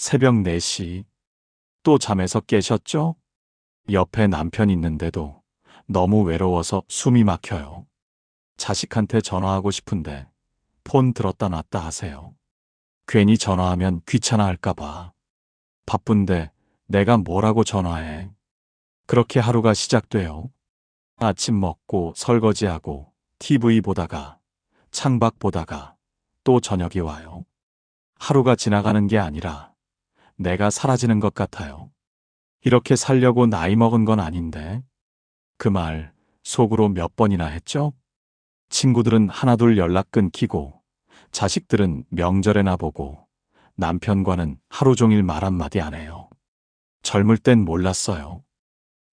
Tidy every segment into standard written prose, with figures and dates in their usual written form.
새벽 4시. 또 잠에서 깨셨죠? 옆에 남편 있는데도 너무 외로워서 숨이 막혀요. 자식한테 전화하고 싶은데 폰 들었다 놨다 하세요. 괜히 전화하면 귀찮아 할까봐. 바쁜데 내가 뭐라고 전화해. 그렇게 하루가 시작돼요. 아침 먹고 설거지하고 TV 보다가 창밖 보다가 또 저녁이 와요. 하루가 지나가는 게 아니라 내가 사라지는 것 같아요. 이렇게 살려고 나이 먹은 건 아닌데. 그 말 속으로 몇 번이나 했죠? 친구들은 하나둘 연락 끊기고 자식들은 명절에나 보고 남편과는 하루 종일 말 한마디 안 해요. 젊을 땐 몰랐어요.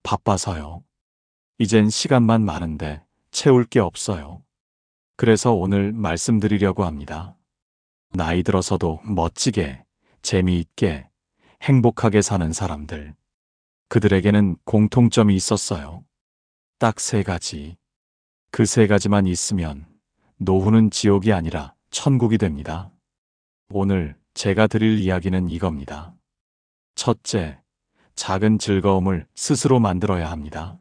바빠서요. 이젠 시간만 많은데 채울 게 없어요. 그래서 오늘 말씀드리려고 합니다. 나이 들어서도 멋지게, 재미있게, 행복하게 사는 사람들. 그들에게는 공통점이 있었어요. 딱 3가지. 그 3가지만 있으면 노후는 지옥이 아니라 천국이 됩니다. 오늘 제가 드릴 이야기는 이겁니다. 첫째, 작은 즐거움을 스스로 만들어야 합니다.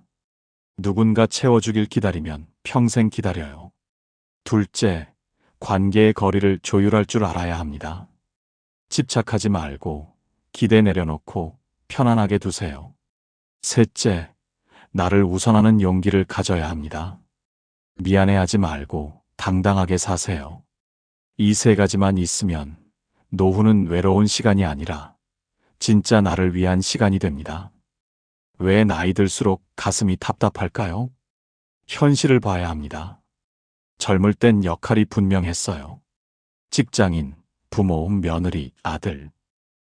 누군가 채워주길 기다리면 평생 기다려요. 둘째, 관계의 거리를 조율할 줄 알아야 합니다. 집착하지 말고 기대 내려놓고 편안하게 두세요. 셋째, 나를 우선하는 용기를 가져야 합니다. 미안해하지 말고 당당하게 사세요. 이 3가지만 있으면 노후는 외로운 시간이 아니라 진짜 나를 위한 시간이 됩니다. 왜 나이 들수록 가슴이 답답할까요? 현실을 봐야 합니다. 젊을 땐 역할이 분명했어요. 직장인, 부모, 며느리, 아들.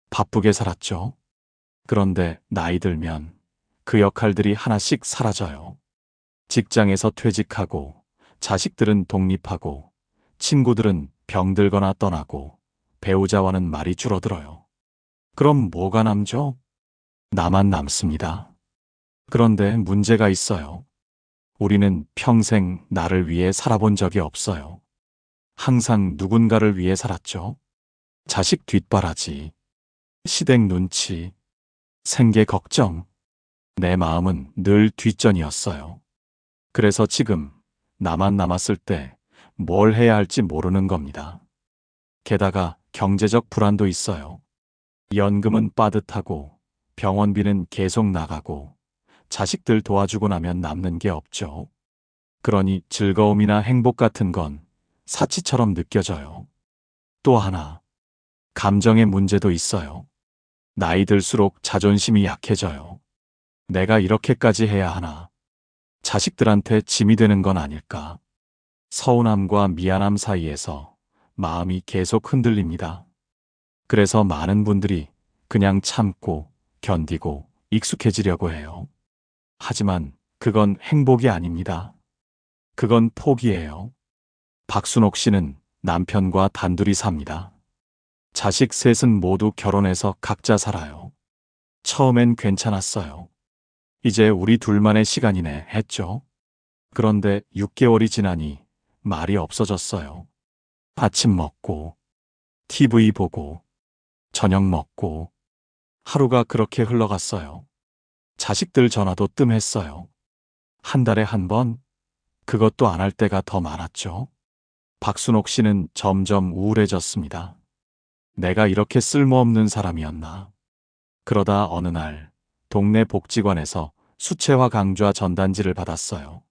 바쁘게 살았죠. 그런데 나이 들면 그 역할들이 하나씩 사라져요. 직장에서 퇴직하고, 자식들은 독립하고, 친구들은 병들거나 떠나고, 배우자와는 말이 줄어들어요. 그럼 뭐가 남죠? 나만 남습니다. 그런데 문제가 있어요. 우리는 평생 나를 위해 살아본 적이 없어요. 항상 누군가를 위해 살았죠. 자식 뒷바라지, 시댁 눈치, 생계 걱정. 내 마음은 늘 뒷전이었어요. 그래서 지금 나만 남았을 때 뭘 해야 할지 모르는 겁니다. 게다가 경제적 불안도 있어요. 연금은 빠듯하고 병원비는 계속 나가고 자식들 도와주고 나면 남는 게 없죠. 그러니 즐거움이나 행복 같은 건 사치처럼 느껴져요. 또 하나, 감정의 문제도 있어요. 나이 들수록 자존심이 약해져요. 내가 이렇게까지 해야 하나? 자식들한테 짐이 되는 건 아닐까? 서운함과 미안함 사이에서 마음이 계속 흔들립니다. 그래서 많은 분들이 그냥 참고 견디고 익숙해지려고 해요. 하지만 그건 행복이 아닙니다. 그건 포기예요. 박순옥 씨는 남편과 단둘이 삽니다. 자식 셋은 모두 결혼해서 각자 살아요. 처음엔 괜찮았어요. 이제 우리 둘만의 시간이네 했죠. 그런데 6개월이 지나니 말이 없어졌어요. 아침 먹고, TV 보고, 저녁 먹고, 하루가 그렇게 흘러갔어요. 자식들 전화도 뜸했어요. 한 달에 한 번? 그것도 안 할 때가 더 많았죠. 박순옥 씨는 점점 우울해졌습니다. 내가 이렇게 쓸모없는 사람이었나? 그러다 어느 날 동네 복지관에서 수채화 강좌 전단지를 받았어요.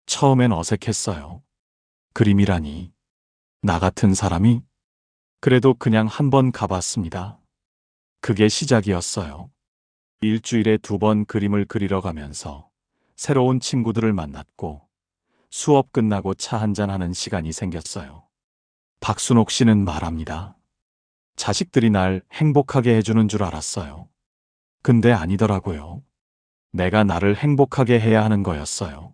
처음엔 어색했어요. 그림이라니. 나 같은 사람이? 그래도 그냥 한번 가봤습니다. 그게 시작이었어요. 일주일에 2번 그림을 그리러 가면서 새로운 친구들을 만났고 수업 끝나고 차 한잔하는 시간이 생겼어요. 박순옥 씨는 말합니다. 자식들이 날 행복하게 해주는 줄 알았어요. 근데 아니더라고요. 내가 나를 행복하게 해야 하는 거였어요.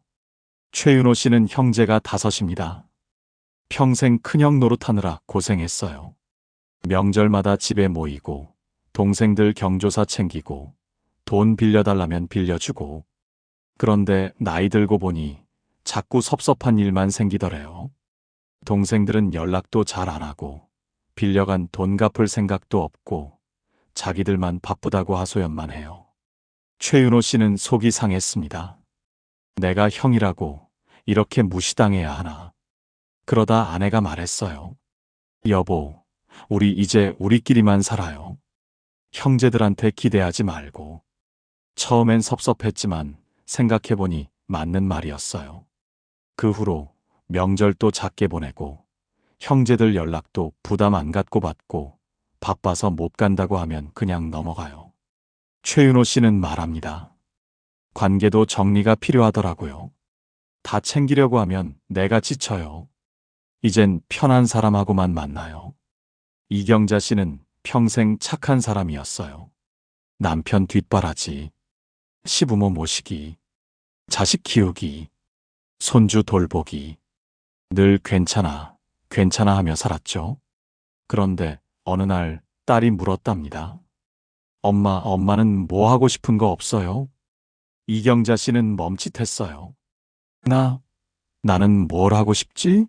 최윤호 씨는 형제가 5입니다. 평생 큰형 노릇하느라 고생했어요. 명절마다 집에 모이고 동생들 경조사 챙기고 돈 빌려달라면 빌려주고. 그런데 나이 들고 보니 자꾸 섭섭한 일만 생기더래요. 동생들은 연락도 잘 안 하고 빌려간 돈 갚을 생각도 없고 자기들만 바쁘다고 하소연만 해요. 최윤호 씨는 속이 상했습니다. 내가 형이라고 이렇게 무시당해야 하나. 그러다 아내가 말했어요. 여보, 우리 이제 우리끼리만 살아요. 형제들한테 기대하지 말고. 처음엔 섭섭했지만 생각해보니 맞는 말이었어요. 그 후로 명절도 작게 보내고 형제들 연락도 부담 안 갖고 받고 바빠서 못 간다고 하면 그냥 넘어가요. 최윤호 씨는 말합니다. 관계도 정리가 필요하더라고요. 다 챙기려고 하면 내가 지쳐요. 이젠 편한 사람하고만 만나요. 이경자 씨는 평생 착한 사람이었어요. 남편 뒷바라지, 시부모 모시기, 자식 키우기, 손주 돌보기, 늘 괜찮아, 괜찮아 하며 살았죠. 그런데 어느 날 딸이 물었답니다. 엄마는 뭐 하고 싶은 거 없어요? 이경자 씨는 멈칫했어요. 나는 뭘 하고 싶지?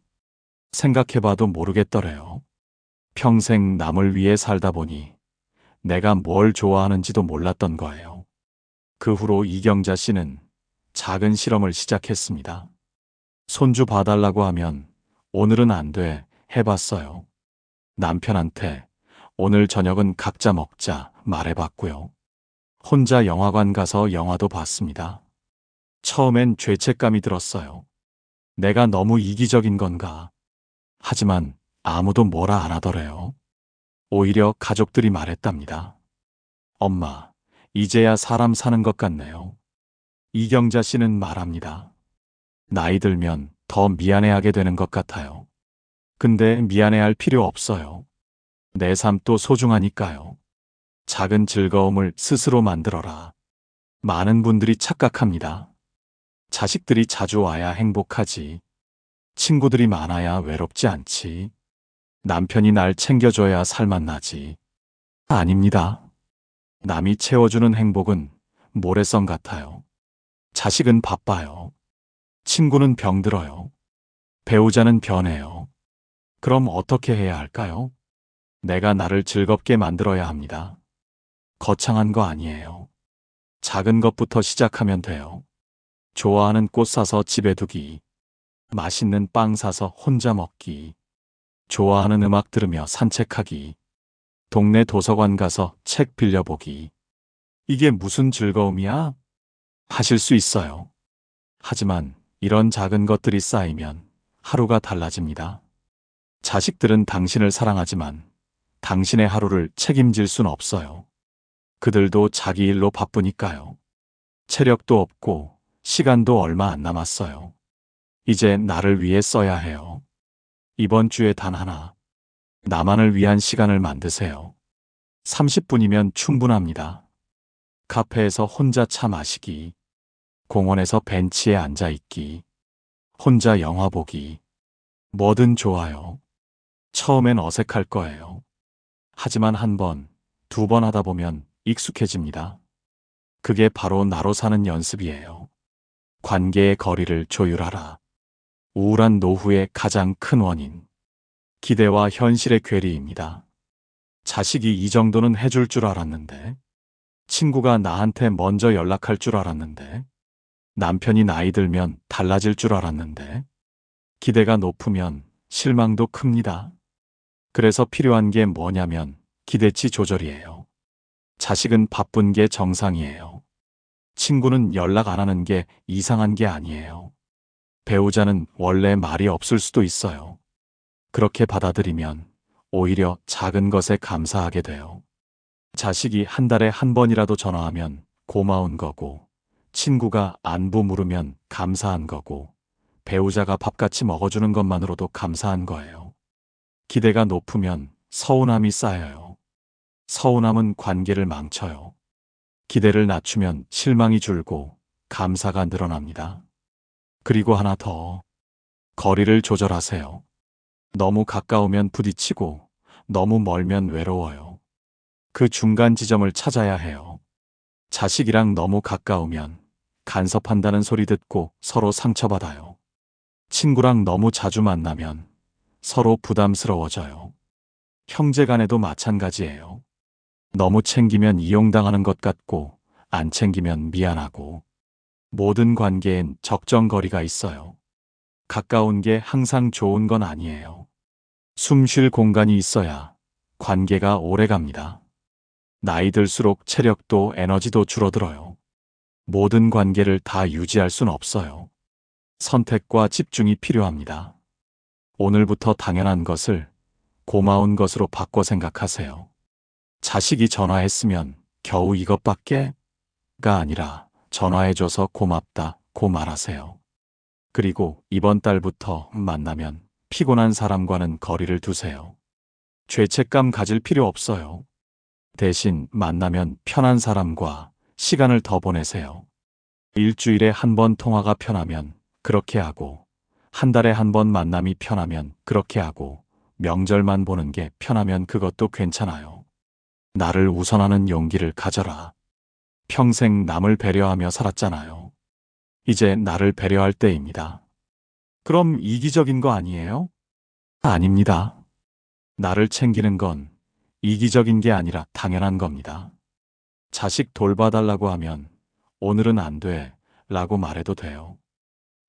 생각해봐도 모르겠더래요. 평생 남을 위해 살다 보니 내가 뭘 좋아하는지도 몰랐던 거예요. 그 후로 이경자 씨는 작은 실험을 시작했습니다. 손주 봐달라고 하면 오늘은 안 돼 해봤어요. 남편한테 오늘 저녁은 각자 먹자 말해봤고요. 혼자 영화관 가서 영화도 봤습니다. 처음엔 죄책감이 들었어요. 내가 너무 이기적인 건가? 하지만 아무도 뭐라 안 하더래요. 오히려 가족들이 말했답니다. 엄마, 이제야 사람 사는 것 같네요. 이경자 씨는 말합니다. 나이 들면 더 미안해하게 되는 것 같아요. 근데 미안해할 필요 없어요. 내 삶도 소중하니까요. 작은 즐거움을 스스로 만들어라. 많은 분들이 착각합니다. 자식들이 자주 와야 행복하지. 친구들이 많아야 외롭지 않지. 남편이 날 챙겨줘야 살맛나지. 아닙니다. 남이 채워주는 행복은 모래성 같아요. 자식은 바빠요. 친구는 병들어요. 배우자는 변해요. 그럼 어떻게 해야 할까요? 내가 나를 즐겁게 만들어야 합니다. 거창한 거 아니에요. 작은 것부터 시작하면 돼요. 좋아하는 꽃 사서 집에 두기. 맛있는 빵 사서 혼자 먹기. 좋아하는 음악 들으며 산책하기. 동네 도서관 가서 책 빌려보기. 이게 무슨 즐거움이야? 하실 수 있어요. 하지만 이런 작은 것들이 쌓이면 하루가 달라집니다. 자식들은 당신을 사랑하지만 당신의 하루를 책임질 순 없어요. 그들도 자기 일로 바쁘니까요. 체력도 없고 시간도 얼마 안 남았어요. 이제 나를 위해 써야 해요. 이번 주에 단 하나, 나만을 위한 시간을 만드세요. 30분이면 충분합니다. 카페에서 혼자 차 마시기, 공원에서 벤치에 앉아 있기, 혼자 영화 보기, 뭐든 좋아요. 처음엔 어색할 거예요. 하지만 한 번, 두 번 하다 보면 익숙해집니다. 그게 바로 나로 사는 연습이에요. 관계의 거리를 조율하라. 우울한 노후의 가장 큰 원인. 기대와 현실의 괴리입니다. 자식이 이 정도는 해줄 줄 알았는데, 친구가 나한테 먼저 연락할 줄 알았는데, 남편이 나이 들면 달라질 줄 알았는데, 기대가 높으면 실망도 큽니다. 그래서 필요한 게 뭐냐면 기대치 조절이에요. 자식은 바쁜 게 정상이에요. 친구는 연락 안 하는 게 이상한 게 아니에요. 배우자는 원래 말이 없을 수도 있어요. 그렇게 받아들이면 오히려 작은 것에 감사하게 돼요. 자식이 한 달에 한 번이라도 전화하면 고마운 거고, 친구가 안부 물으면 감사한 거고, 배우자가 밥 같이 먹어주는 것만으로도 감사한 거예요. 기대가 높으면 서운함이 쌓여요. 서운함은 관계를 망쳐요. 기대를 낮추면 실망이 줄고 감사가 늘어납니다. 그리고 하나 더. 거리를 조절하세요. 너무 가까우면 부딪히고 너무 멀면 외로워요. 그 중간 지점을 찾아야 해요. 자식이랑 너무 가까우면 간섭한다는 소리 듣고 서로 상처받아요. 친구랑 너무 자주 만나면 서로 부담스러워져요. 형제 간에도 마찬가지예요. 너무 챙기면 이용당하는 것 같고, 안 챙기면 미안하고. 모든 관계엔 적정거리가 있어요. 가까운 게 항상 좋은 건 아니에요. 숨 쉴 공간이 있어야 관계가 오래 갑니다. 나이 들수록 체력도 에너지도 줄어들어요. 모든 관계를 다 유지할 순 없어요. 선택과 집중이 필요합니다. 오늘부터 당연한 것을 고마운 것으로 바꿔 생각하세요. 자식이 전화했으면 겨우 이것밖에가 아니라 전화해줘서 고맙다고 말하세요. 그리고 이번 달부터 만나면 피곤한 사람과는 거리를 두세요. 죄책감 가질 필요 없어요. 대신 만나면 편한 사람과 시간을 더 보내세요. 일주일에 한 번 통화가 편하면 그렇게 하고, 한 달에 한 번 만남이 편하면 그렇게 하고, 명절만 보는 게 편하면 그것도 괜찮아요. 나를 우선하는 용기를 가져라. 평생 남을 배려하며 살았잖아요. 이제 나를 배려할 때입니다. 그럼 이기적인 거 아니에요? 아닙니다. 나를 챙기는 건 이기적인 게 아니라 당연한 겁니다. 자식 돌봐달라고 하면 오늘은 안 돼 라고 말해도 돼요.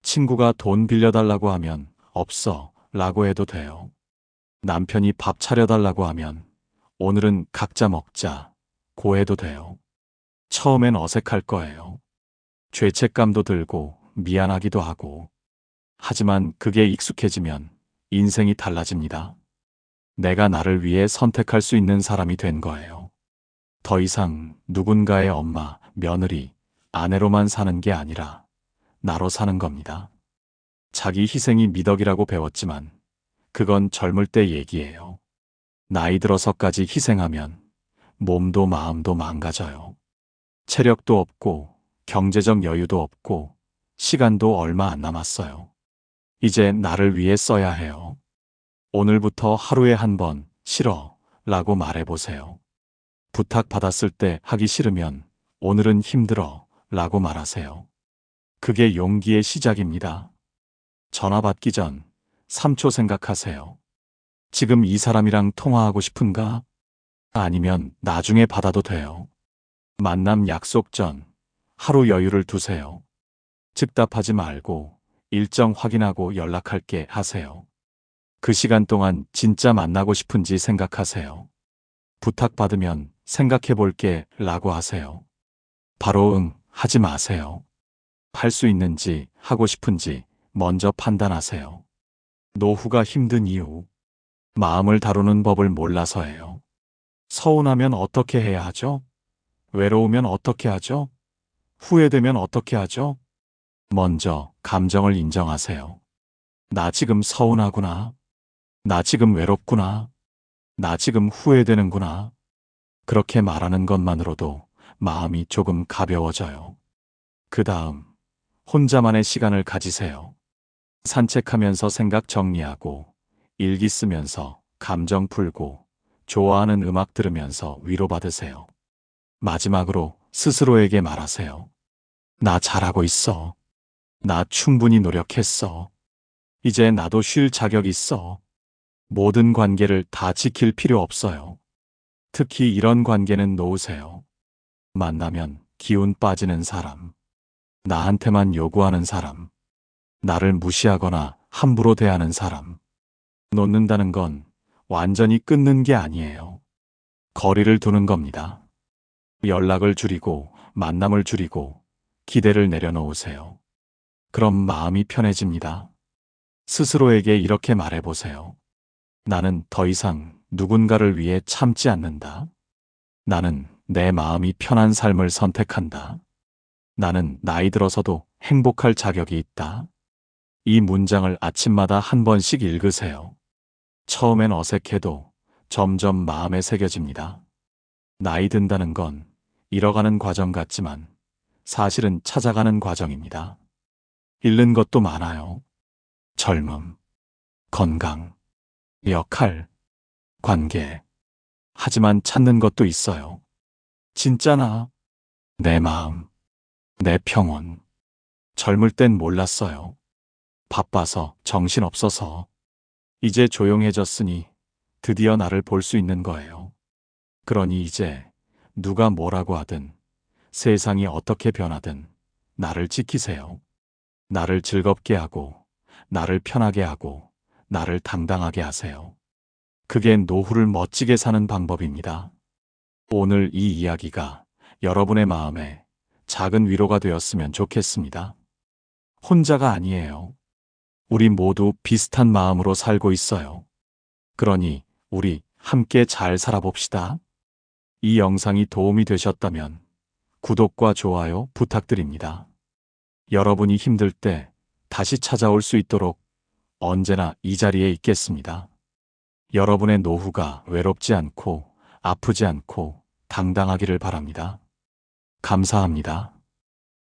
친구가 돈 빌려달라고 하면 없어 라고 해도 돼요. 남편이 밥 차려달라고 하면 오늘은 각자 먹자 고 해도 돼요. 처음엔 어색할 거예요. 죄책감도 들고 미안하기도 하고. 하지만 그게 익숙해지면 인생이 달라집니다. 내가 나를 위해 선택할 수 있는 사람이 된 거예요. 더 이상 누군가의 엄마, 며느리, 아내로만 사는 게 아니라 나로 사는 겁니다. 자기 희생이 미덕이라고 배웠지만 그건 젊을 때 얘기예요. 나이 들어서까지 희생하면 몸도 마음도 망가져요. 체력도 없고 경제적 여유도 없고 시간도 얼마 안 남았어요. 이제 나를 위해 써야 해요. 오늘부터 하루에 한 번 싫어 라고 말해보세요. 부탁받았을 때 하기 싫으면 오늘은 힘들어 라고 말하세요. 그게 용기의 시작입니다. 전화 받기 전 3초 생각하세요. 지금 이 사람이랑 통화하고 싶은가? 아니면 나중에 받아도 돼요. 만남 약속 전 하루 여유를 두세요. 즉답하지 말고 일정 확인하고 연락할게 하세요. 그 시간 동안 진짜 만나고 싶은지 생각하세요. 부탁받으면 생각해 볼게 라고 하세요. 바로 응 하지 마세요. 할 수 있는지 하고 싶은지 먼저 판단하세요. 노후가 힘든 이유, 마음을 다루는 법을 몰라서예요. 서운하면 어떻게 해야 하죠? 외로우면 어떻게 하죠? 후회되면 어떻게 하죠? 먼저 감정을 인정하세요. 나 지금 서운하구나. 나 지금 외롭구나. 나 지금 후회되는구나. 그렇게 말하는 것만으로도 마음이 조금 가벼워져요. 그 다음, 혼자만의 시간을 가지세요. 산책하면서 생각 정리하고, 일기 쓰면서 감정 풀고, 좋아하는 음악 들으면서 위로받으세요. 마지막으로 스스로에게 말하세요. 나 잘하고 있어. 나 충분히 노력했어. 이제 나도 쉴 자격 있어. 모든 관계를 다 지킬 필요 없어요. 특히 이런 관계는 놓으세요. 만나면 기운 빠지는 사람, 나한테만 요구하는 사람, 나를 무시하거나 함부로 대하는 사람. 놓는다는 건 완전히 끊는 게 아니에요. 거리를 두는 겁니다. 연락을 줄이고 만남을 줄이고 기대를 내려놓으세요. 그럼 마음이 편해집니다. 스스로에게 이렇게 말해보세요. 나는 더 이상 누군가를 위해 참지 않는다. 나는 내 마음이 편한 삶을 선택한다. 나는 나이 들어서도 행복할 자격이 있다. 이 문장을 아침마다 한 번씩 읽으세요. 처음엔 어색해도 점점 마음에 새겨집니다. 나이 든다는 건 잃어가는 과정 같지만 사실은 찾아가는 과정입니다. 잃는 것도 많아요. 젊음, 건강, 역할, 관계. 하지만 찾는 것도 있어요. 진짜 나, 내 마음, 내 평온. 젊을 땐 몰랐어요. 바빠서, 정신없어서. 이제 조용해졌으니 드디어 나를 볼 수 있는 거예요. 그러니 이제 누가 뭐라고 하든, 세상이 어떻게 변하든 나를 지키세요. 나를 즐겁게 하고, 나를 편하게 하고, 나를 당당하게 하세요. 그게 노후를 멋지게 사는 방법입니다. 오늘 이 이야기가 여러분의 마음에 작은 위로가 되었으면 좋겠습니다. 혼자가 아니에요. 우리 모두 비슷한 마음으로 살고 있어요. 그러니 우리 함께 잘 살아봅시다. 이 영상이 도움이 되셨다면 구독과 좋아요 부탁드립니다. 여러분이 힘들 때 다시 찾아올 수 있도록 언제나 이 자리에 있겠습니다. 여러분의 노후가 외롭지 않고 아프지 않고 당당하기를 바랍니다. 감사합니다.